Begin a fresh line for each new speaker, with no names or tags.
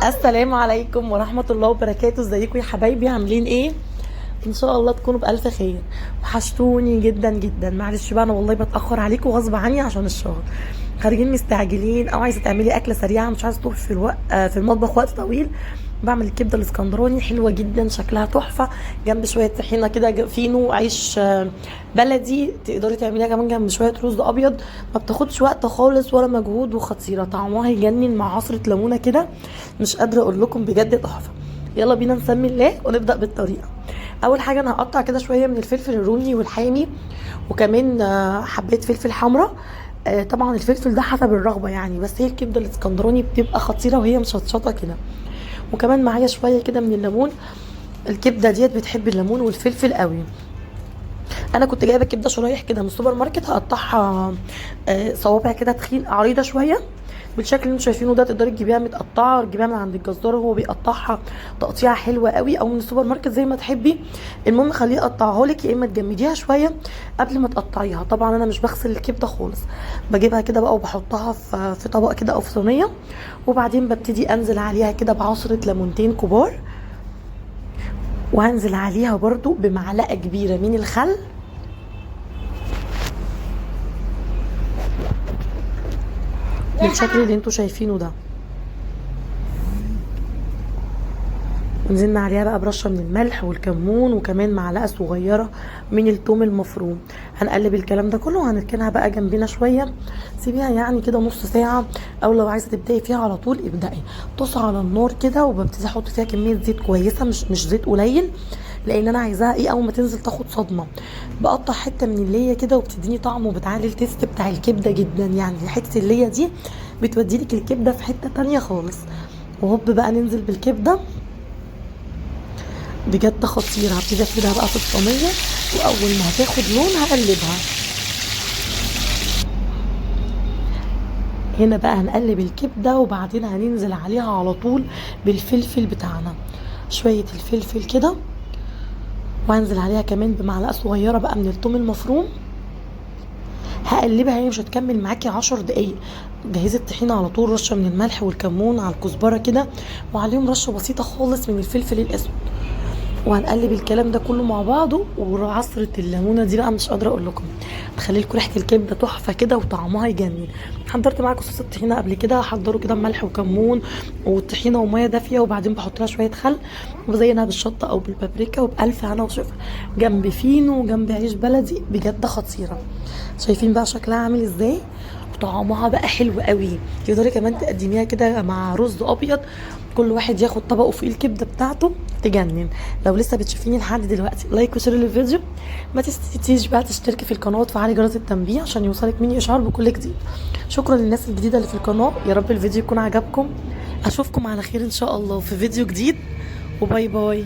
السلام عليكم ورحمة الله وبركاته. ازيكم يا حبايبي؟ عاملين ايه؟ ان شاء الله تكونوا بألف خير. وحشتوني جدا جدا. معلش بقى انا والله بتأخر عليكم غصب عني عشان الشغل. خارجين مستعجلين او عايزه تعملي اكله سريعه، مش عايزه تقفي في المطبخ وقت طويل. بعمل الكبده الاسكندراني حلوه جدا، شكلها تحفه، جنب شويه طحينه كده، فينو عيش بلدي. تقدري تعمليها كمان جنب شويه رز ابيض. ما بتاخدش وقت خالص ولا مجهود، وخطيره، طعمها يجنن مع عصره ليمونه كده. مش قادره اقول لكم، بجد تحفه. يلا بينا نسمي الله ونبدا بالطريقه. اول حاجه انا هقطع كده شويه من الفلفل الرومي والحامي، وكمان حبيت فلفل حمراء. طبعا الفلفل ده حسب الرغبه يعني، بس هي الكبده الاسكندراني بتبقى خطيره وهي مشطشطه كده. وكمان معايا شويه كده من الليمون. الكبده ديت بتحب الليمون والفلفل قوي. انا كنت جايبه كبده شرايح كده من السوبر ماركت، هقطعها صوابع كده تخين عريضه شويه بالشكل اللي انتوا شايفينه ده. تقدري تجيبيها متقطعه، تجيبيها من عند الجزار هو بيقطعها تقطيعه حلوه قوي، او من السوبر ماركت زي ما تحبي. المهم خليه يقطعها لك، يا اما تجمديها شويه قبل ما تقطعيها. طبعا انا مش بغسل الكبده خالص، بجيبها كده بقى وبحطها في طبق كده او في صينيه، وبعدين ببتدي انزل عليها كده بعصره ليمونتين كبار، وهنزل عليها برضو بمعلقه كبيره من الخل، بالشكل اللي انتوا شايفينه ده. ونزلنا عليها بقى برشه من الملح والكمون، وكمان معلقه صغيره من الثوم المفروم. هنقلب الكلام ده كله وهنركنها بقى جنبنا شويه. سيبيها يعني كده نص ساعه، او لو عايزه تبداي فيها على طول ابداي. طاسه على النار كده، وببتدي احط فيها كميه زيت كويسه، مش زيت قليل، لان انا عايزاها ايه اول ما تنزل تاخد صدمه. بقطع حته من الليه كده وبتديني طعم وبتعلي التيست بتاع الكبده جدا. يعني حته الليه دي بتودي لك الكبده في حته تانية خالص. وهوب بقى ننزل بالكبده، بجد خطيره. هبتدي افردها بقى في الصينيه، واول ما هتاخد لون هقلبها. هنا بقى هنقلب الكبده، وبعدين هننزل عليها على طول بالفلفل بتاعنا، شويه الفلفل كده، وهنزل عليها كمان بمعلقه صغيره بقى من الثوم المفروم. هقلبها، هي مش هتكمل معاكي 10 دقايق. جهزي الطحينه على طول، رشه من الملح والكمون على الكزبره كده، وعليهم رشه بسيطه خالص من الفلفل الاسود. وهنقلب الكلام ده كله مع بعضه. وعصره الليمونه دي بقى مش قادره اقول لكم، تخلي لكم ريحه الكبده تحفه كده وطعمها يجنن. حضرت معاكم صوص الطحينه قبل كده، هحضره كده بملح وكمون والطحينه وميه دافيه، وبعدين بحط لها شويه خل، وبزينها بالشطه او بالبابريكا، وبالف هنا وشفا، جنب فينو وجنب عيش بلدي. بجد خطيره. شايفين بقى شكلها عامل ازاي؟ طعمها بقى حلو قوي. تقدري كمان تقدميها كده مع رز ابيض، كل واحد ياخد طبقه فوق الكبده بتاعته، تجنن. لو لسه بتشوفيني لحد دلوقتي، لايك وشير للفيديو. ما تنسيش بقى تشتركي في القناه وتفعلي جرس التنبيه عشان يوصلك مني اشعار بكل جديد. شكرا للناس الجديده اللي في القناه، يا رب الفيديو يكون عجبكم. اشوفكم على خير ان شاء الله في فيديو جديد، وباي باي.